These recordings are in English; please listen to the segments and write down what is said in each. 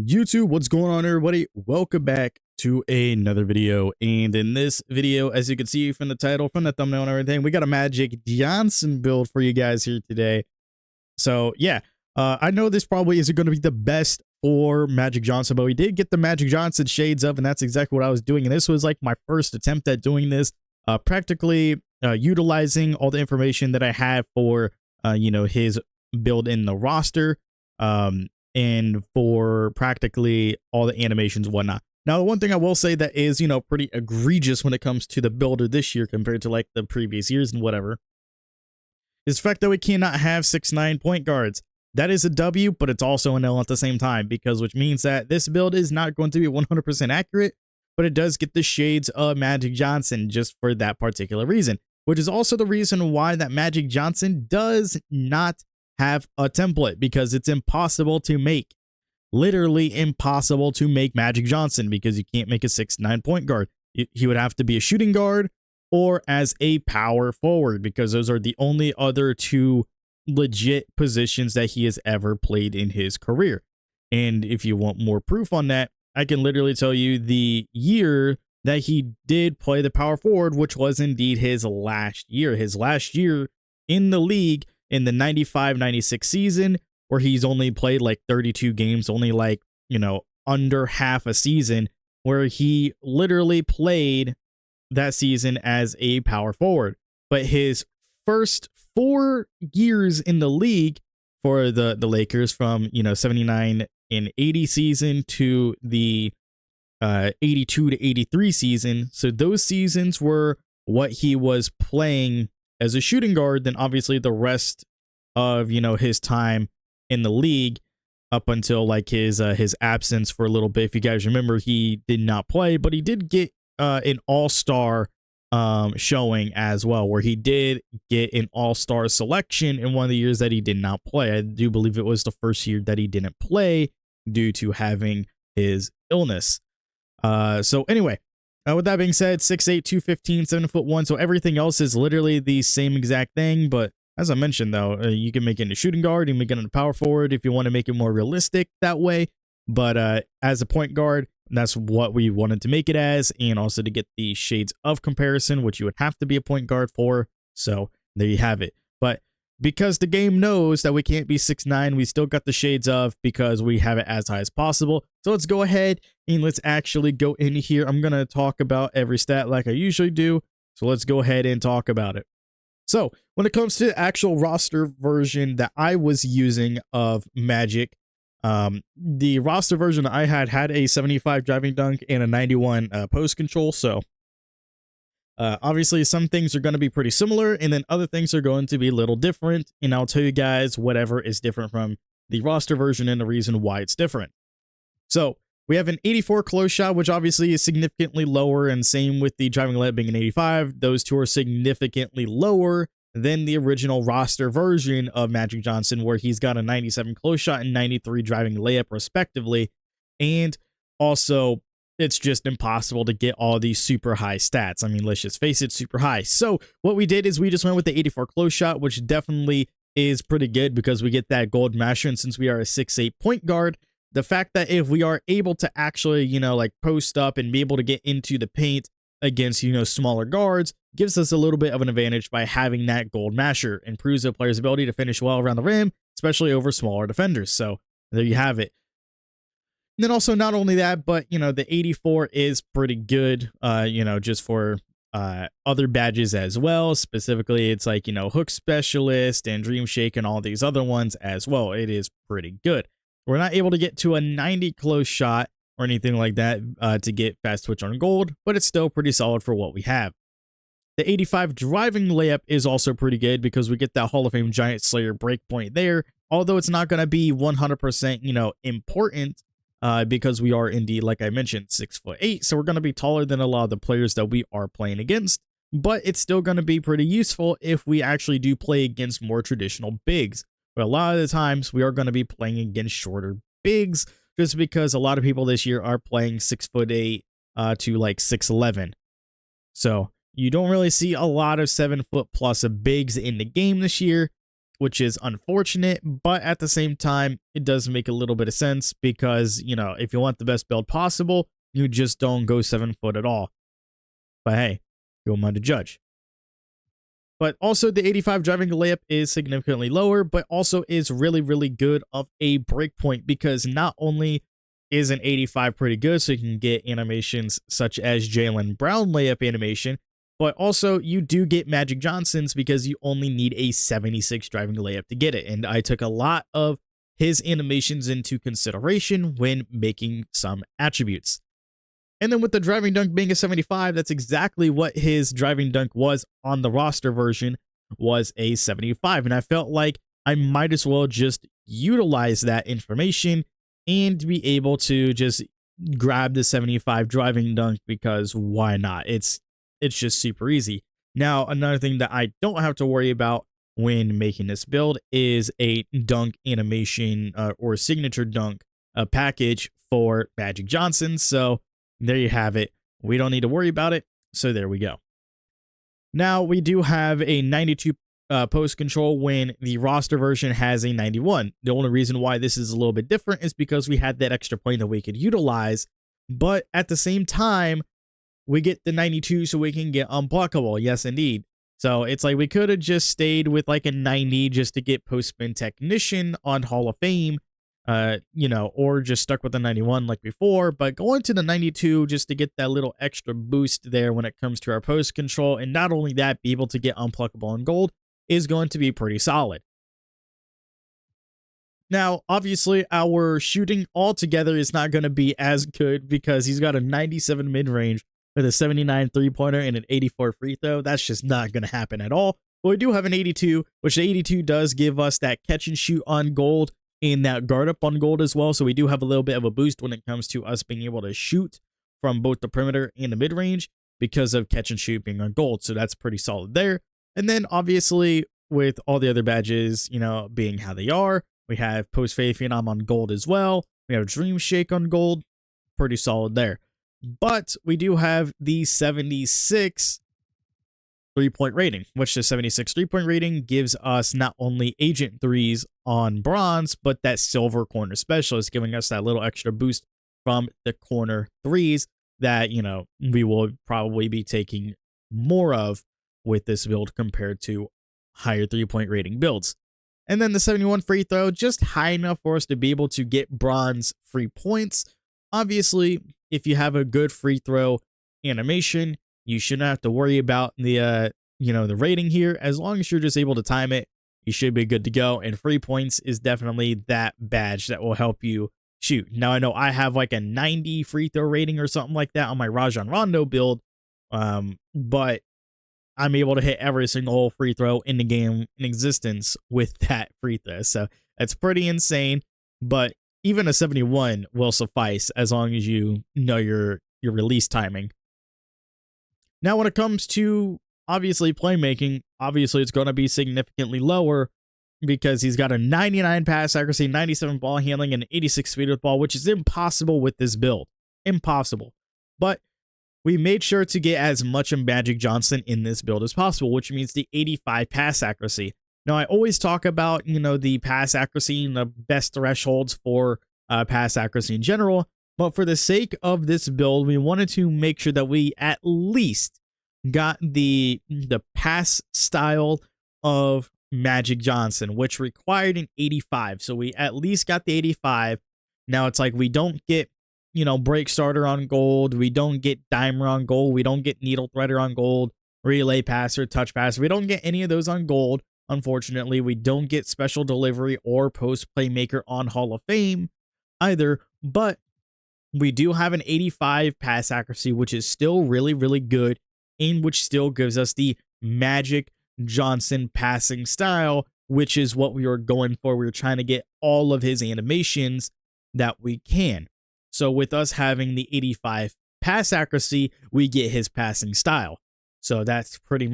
YouTube, what's going on, everybody? Welcome back to another video. And in this video, as you can see from the title, from the thumbnail and everything, we got a Magic Johnson build for you guys here today. So yeah, I know this probably isn't going to be the best for Magic Johnson, but we did get the Magic Johnson shades up, and that's exactly what I was doing. And this was like my first attempt at doing this, practically utilizing all the information that I have for his build in the roster. And for practically all the animations and whatnot. Now, the one thing I will say that is, pretty egregious when it comes to the builder this year compared to like the previous years and whatever, is the fact that we cannot have 6'9" point guards. That is a W, but it's also an L at the same time, because which means that this build is not going to be 100% accurate, but it does get the shades of Magic Johnson just for that particular reason, which is also the reason why that Magic Johnson does not have a template, because it's impossible to make, literally impossible to make Magic Johnson, because you can't make a 6'9" point guard. He would have to be a shooting guard or as a power forward, because those are the only other two legit positions that he has ever played in his career. And if you want more proof on that, I can literally tell you the year that he did play the power forward, which was indeed his last year. His last year in the league, in the 95-96 season, where he's only played like 32 games, only like, under half a season, where he literally played that season as a power forward. But his first 4 years in the league for the Lakers, from 79 and 80 season to the 82 to 83 season, so those seasons were what he was playing as a shooting guard. Then obviously the rest of his time in the league, up until like his absence for a little bit. If you guys remember, he did not play, but he did get an all-star showing as well, where he did get an all-star selection in one of the years that he did not play. I do believe it was the first year that he didn't play due to having his illness. So anyway, with that being said, 6'8", 215, 7'1", so everything else is literally the same exact thing. But as I mentioned, though, you can make it a shooting guard, you can make it a power forward if you want to make it more realistic that way. But as a point guard, that's what we wanted to make it as, and also to get the shades of comparison, which you would have to be a point guard for. So there you have it. But because the game knows that we can't be 6'9", we still got the shades of, because we have it as high as possible. So let's go ahead and let's actually go in here. I'm going to talk about every stat like I usually do. So let's go ahead and talk about it. So when it comes to the actual roster version that I was using of Magic, the roster version I had a 75 driving dunk and a 91 post control. So obviously some things are going to be pretty similar, and then other things are going to be a little different. And I'll tell you guys whatever is different from the roster version and the reason why it's different. So we have an 84 close shot, which obviously is significantly lower, and same with the driving layup being an 85. Those two are significantly lower than the original roster version of Magic Johnson, where he's got a 97 close shot and 93 driving layup respectively. And also, it's just impossible to get all these super high stats. I mean, let's just face it, super high. So what we did is we just went with the 84 close shot, which definitely is pretty good, because we get that gold masher. And since we are a 6'8" point guard, the fact that if we are able to actually, like post up and be able to get into the paint against, smaller guards, gives us a little bit of an advantage by having that gold masher, improves the player's ability to finish well around the rim, especially over smaller defenders. So there you have it. And then also, not only that, but, the 84 is pretty good, just for other badges as well. Specifically, it's like, hook specialist and dream shake and all these other ones as well. It is pretty good. We're not able to get to a 90 close shot or anything like that to get fast twitch on gold, but it's still pretty solid for what we have. The 85 driving layup is also pretty good, because we get that Hall of Fame Giant Slayer breakpoint there, although it's not going to be 100%, important, because we are indeed, like I mentioned, 6'8", so we're going to be taller than a lot of the players that we are playing against, but it's still going to be pretty useful if we actually do play against more traditional bigs. But a lot of the times we are going to be playing against shorter bigs, just because a lot of people this year are playing 6'8" to like 6'11". So you don't really see a lot of 7 foot plus bigs in the game this year. which is unfortunate, but at the same time, it does make a little bit of sense because, you know, if you want the best build possible, you just don't go 7 foot at all. But hey, who am I to judge? But also the 85 driving layup is significantly lower, but also is really, really good of a break point because not only is an 85 pretty good, so you can get animations such as Jaylen Brown layup animation, but also you do get Magic Johnson's because you only need a 76 driving layup to get it. And I took a lot of his animations into consideration when making some attributes. And then with the driving dunk being a 75, that's exactly what his driving dunk was on the roster version, was a 75. And I felt like I might as well just utilize that information and be able to just grab the 75 driving dunk because why not? It's just super easy. Now, another thing that I don't have to worry about when making this build is a dunk animation or signature dunk package for Magic Johnson. So there you have it. We don't need to worry about it. So there we go. Now we do have a 92 post control when the roster version has a 91. The only reason why this is a little bit different is because we had that extra point that we could utilize. But at the same time, we get the 92 so we can get unblockable. Yes, indeed. So it's like we could have just stayed with like a 90 just to get post spin technician on Hall of Fame. You know, or just stuck with the 91 like before, but going to the 92 just to get that little extra boost there when it comes to our post control. And not only that, be able to get unpluckable and gold is going to be pretty solid. Now, obviously, our shooting altogether is not going to be as good because he's got a 97 mid-range with a 79 three-pointer and an 84 free throw. That's just not going to happen at all. But we do have an 82, which the 82 does give us that catch and shoot on gold and that guard up on gold as well. So we do have a little bit of a boost when it comes to us being able to shoot from both the perimeter and the mid-range because of catch and shoot being on gold. So that's pretty solid there. And then obviously with all the other badges, you know, being how they are, we have Post Faith Phenom on gold as well. We have Dream Shake on gold. Pretty solid there. But we do have the 76 3-point rating, which the 76 3-point rating gives us not only agent threes on bronze, but that silver corner specialist, giving us that little extra boost from the corner threes that, you know, we will probably be taking more of with this build compared to higher 3-point rating builds. And then the 71 free throw, just high enough for us to be able to get bronze free points. Obviously, if you have a good free throw animation, you shouldn't have to worry about the, you know, the rating here. As long as you're just able to time it, you should be good to go. And free points is definitely that badge that will help you shoot. Now, I know I have like a 90 free throw rating or something like that on my Rajon Rondo build, but I'm able to hit every single free throw in the game in existence with that free throw. So that's pretty insane. But even a 71 will suffice as long as you know your release timing. Now, when it comes to obviously playmaking, obviously it's going to be significantly lower because he's got a 99 pass accuracy, 97 ball handling, and 86 speed with ball, which is impossible with this build. Impossible. But we made sure to get as much of Magic Johnson in this build as possible, which means the 85 pass accuracy. Now, I always talk about, you know, the pass accuracy and the best thresholds for pass accuracy in general. But for the sake of this build, we wanted to make sure that we at least got the pass style of Magic Johnson, which required an 85. So we at least got the 85. Now it's like we don't get, you know, break starter on gold. We don't get dimer on gold. We don't get needle threader on gold, relay passer, touch passer. We don't get any of those on gold. Unfortunately, we don't get special delivery or post playmaker on Hall of Fame either. But we do have an 85 pass accuracy, which is still really, really good, and which still gives us the Magic Johnson passing style, which is what we were going for. We were trying to get all of his animations that we can. So with us having the 85 pass accuracy, we get his passing style. So that's pretty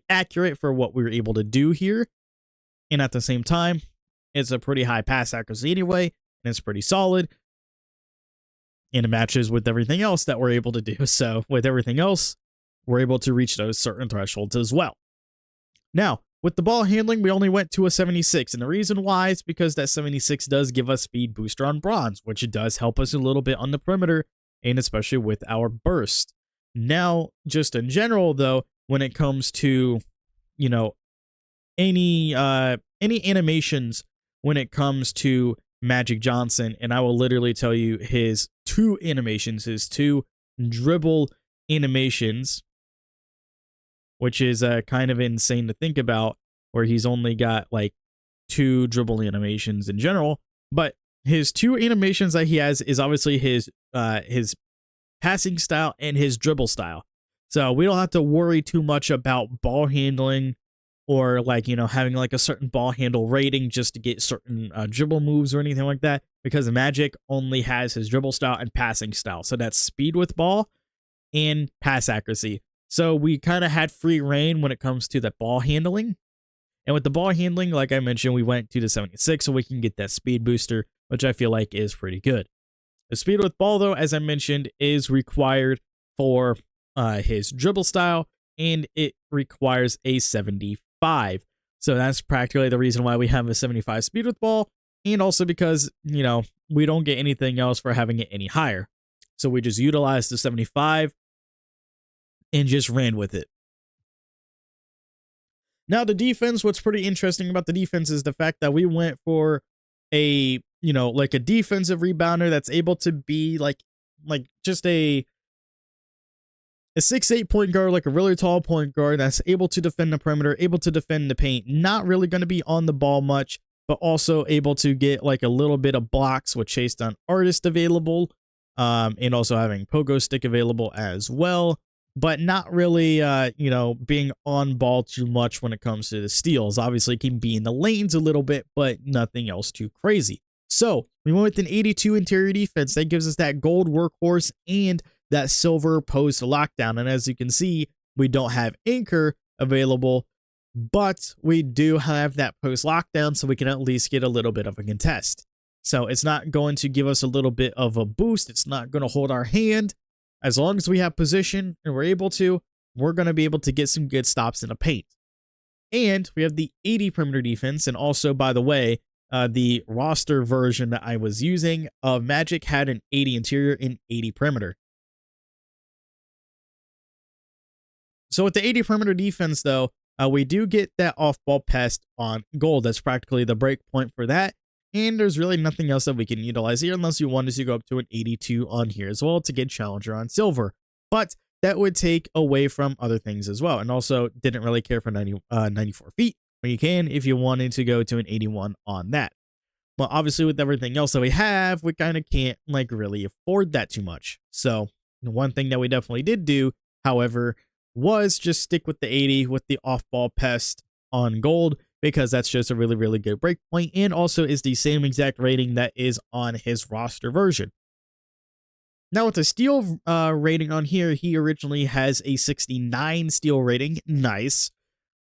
accurate for what we were able to do here. And at the same time, it's a pretty high pass accuracy anyway, and it's pretty solid. And it matches with everything else that we're able to do. So with everything else, we're able to reach those certain thresholds as well. Now, With the ball handling, we only went to a 76, and the reason why is because that 76 does give us speed booster on bronze, which it does help us a little bit on the perimeter, and especially with our burst. Now, just in general, though, when it comes to, you know, any animations when it comes to Magic Johnson, and I will literally tell you his two animations, his two dribble animations, which is kind of insane to think about, where he's only got like two dribble animations in general. But his two animations that he has is obviously his passing style and his dribble style. So we don't have to worry too much about ball handling or like, you know, having like a certain ball handle rating just to get certain dribble moves or anything like that, because Magic only has his dribble style and passing style. So that's speed with ball and pass accuracy. So we kind of had free reign when it comes to that ball handling. And with the ball handling, like I mentioned, we went to the 76 so we can get that speed booster, which I feel like is pretty good. The speed with ball, though, as I mentioned, is required for his dribble style, and it requires a 75. So that's practically the reason why we have a 75 speed with ball, and also because, you know, we don't get anything else for having it any higher. So we just utilized the 75 and just ran with it. Now, the defense, what's pretty interesting about the defense is the fact that we went for a, you know, like a defensive rebounder that's able to be like just a 6'8" point guard, like a really tall point guard that's able to defend the perimeter, able to defend the paint, not really going to be on the ball much, but also able to get like a little bit of blocks with chase down artist available, and also having pogo stick available as well, but not really, you know, being on ball too much when it comes to the steals. Obviously, can be in the lanes a little bit, but nothing else too crazy. So we went with an 82 interior defense. That gives us that gold workhorse and that silver post lockdown. And as you can see, we don't have anchor available, but we do have that post lockdown, so we can at least get a little bit of a contest. So it's not going to give us a little bit of a boost. It's not going to hold our hand. As long as we have position and we're able to, we're going to be able to get some good stops in the paint. And we have the 80 perimeter defense. And also, by the way, the roster version that I was using of Magic had an 80 interior and 80 perimeter. So with the 80 perimeter defense, though, we do get that off-ball pest on gold. That's practically the break point for that. And there's really nothing else that we can utilize here unless you wanted to go up to an 82 on here as well to get challenger on silver. But that would take away from other things as well. And also didn't really care for 94 feet, but you can if you wanted to go to an 81 on that. Well, obviously with everything else that we have, we kind of can't like really afford that too much. So the one thing that we definitely did do, however, was just stick with the 80 with the off-ball pest on gold, because that's just a really, really good break point, and also is the same exact rating that is on his roster version. Now with the steal rating on here, he originally has a 69 steal rating, nice,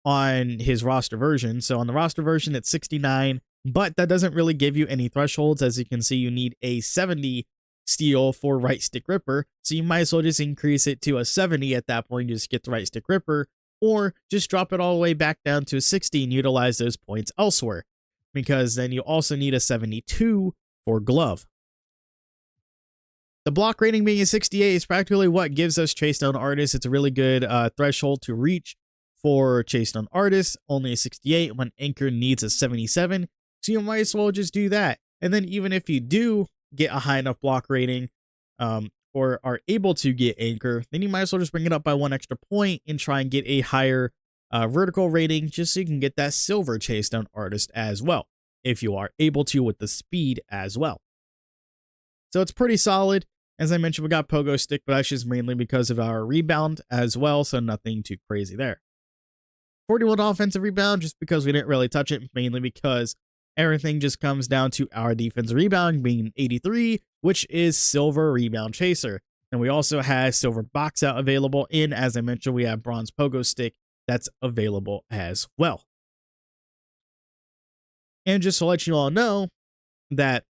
on his roster version. So on the roster version, it's 69, but that doesn't really give you any thresholds. As you can see, you need a 70 steal for right stick ripper, so you might as well just increase it to a 70 at that point, just get the right stick ripper, or just drop it all the way back down to a 60 and utilize those points elsewhere, because then you also need a 72 for glove. The block rating being a 68 is practically what gives us chase down artists. It's a really good threshold to reach for chase down artists, only a 68 when anchor needs a 77, so you might as well just do that. And then even if you do get a high enough block rating, or are able to get anchor, then you might as well just bring it up by 1 extra point and try and get a higher vertical rating, just so you can get that silver chase down artist as well, if you are able to with the speed as well. So it's pretty solid. As I mentioned, we got pogo stick, but that's just mainly because of our rebound as well, so nothing too crazy there. 41 offensive rebound, just because we didn't really touch it, mainly because everything just comes down to our defensive rebound being 83, which is silver rebound chaser. And we also have silver box out available. And as I mentioned, we have bronze pogo stick that's available as well. And just to let you all know that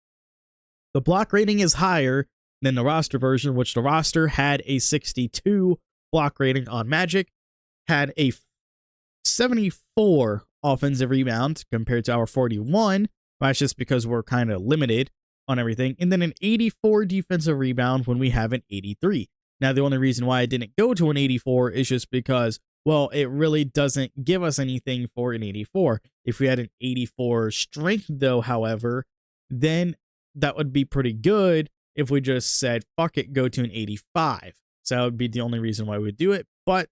the block rating is higher than the roster version, which the roster had a 62 block rating on Magic, had a 74 offensive rebound compared to our 41. That's just because we're kind of limited on everything. And then an 84 defensive rebound when we have an 83. Now, the only reason why I didn't go to an 84 is just because, well, it really doesn't give us anything for an 84. If we had an 84 strength, though, however, then that would be pretty good if we just said, fuck it, go to an 85. So that would be the only reason why we would do it. But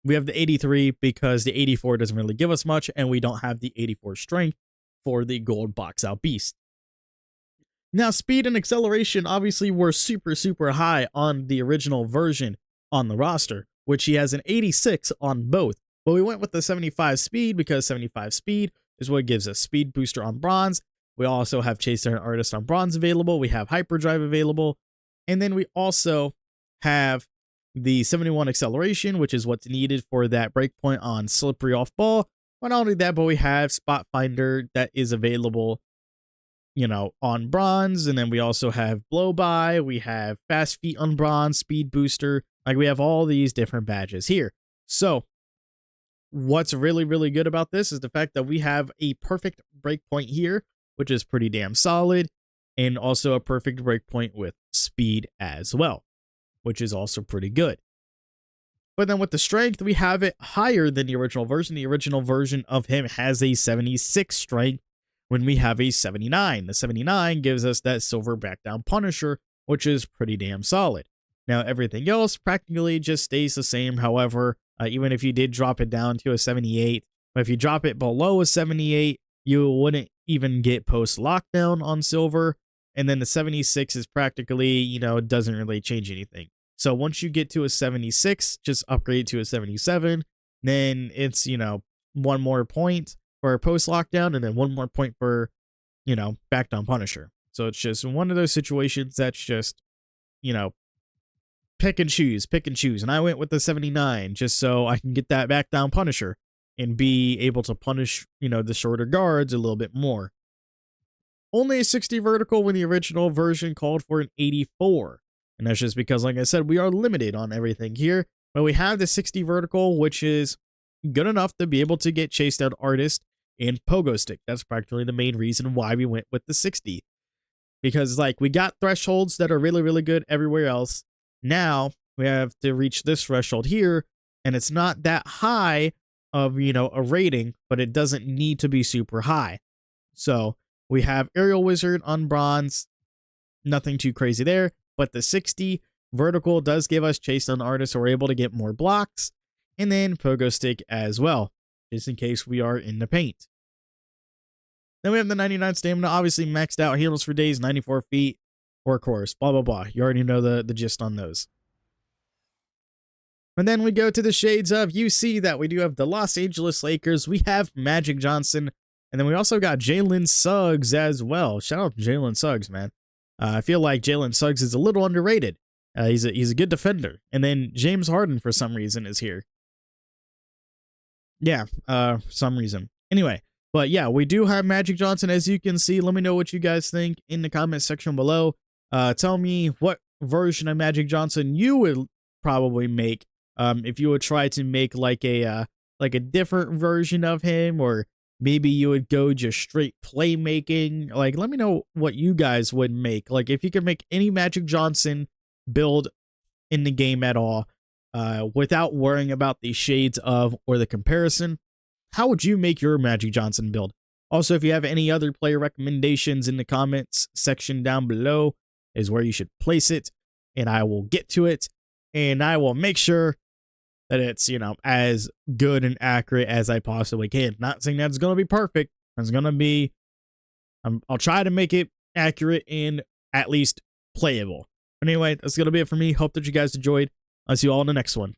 we have the 83 because the 84 doesn't really give us much, and we don't have the 84 strength for the gold box out beast. Now, speed and acceleration obviously were super, super high on the original version on the roster, which he has an 86 on both. But we went with the 75 speed because 75 speed is what gives us speed booster on bronze. We also have chaser and artist on bronze available. We have hyperdrive available. And then we also have the 71 acceleration, which is what's needed for that breakpoint on slippery off ball. But not only that, but we have spot finder that is available, on bronze. And then we also have blow by, we have fast feet on bronze, speed booster. Like, we have all these different badges here. So what's really, really good about this is the fact that we have a perfect breakpoint here, which is pretty damn solid, and also a perfect breakpoint with speed as well, which is also pretty good. But then with the strength, we have it higher than the original version. The original version of him has a 76 strength when we have a 79. The 79 gives us that silver back down punisher, which is pretty damn solid. Now, everything else practically just stays the same. However, even if you did drop it down to a 78, but if you drop it below a 78, you wouldn't even get post lockdown on silver. And then the 76 is practically, doesn't really change anything. So once you get to a 76, just upgrade to a 77. Then it's, one more point for post lockdown, and then one more point for, back down punisher. So it's just one of those situations that's just, pick and choose. And I went with the 79 just so I can get that back down punisher and be able to punish, the shorter guards a little bit more. Only a 60 vertical when the original version called for an 84. And that's just because, like I said, we are limited on everything here. But we have the 60 vertical, which is good enough to be able to get chased out artist and pogo stick. That's practically the main reason why we went with the 60. Because, we got thresholds that are really, really good everywhere else. Now we have to reach this threshold here, and it's not that high of, a rating, but it doesn't need to be super high. So we have aerial wizard on bronze, nothing too crazy there, but the 60 vertical does give us chase on artist, so we're able to get more blocks, and then pogo stick as well, just in case we are in the paint. Then we have the 99 stamina, obviously maxed out, heals for days, 94 feet, workhorse, blah, blah, blah. You already know the gist on those. And then we go to the shades of, you see that we do have the Los Angeles Lakers, we have Magic Johnson, and then we also got Jalen Suggs as well. Shout out to Jalen Suggs, man. I feel like Jalen Suggs is a little underrated. He's a good defender. And then James Harden, for some reason, is here. Yeah, some reason. Anyway, but yeah, we do have Magic Johnson, as you can see. Let me know what you guys think in the comment section below. Tell me what version of Magic Johnson you would probably make. If you would try to make like a different version of him, or maybe you would go just straight playmaking. Let me know what you guys would make. If you could make any Magic Johnson build in the game at all, without worrying about the shades of or the comparison, how would you make your Magic Johnson build? Also, if you have any other player recommendations in the comments section down below is where you should place it, and I will get to it, and I will make sure that it's, as good and accurate as I possibly can. Not saying that's going to be perfect. It's going to be, I'll try to make it accurate and at least playable. But anyway, that's going to be it for me. Hope that you guys enjoyed. I'll see you all in the next one.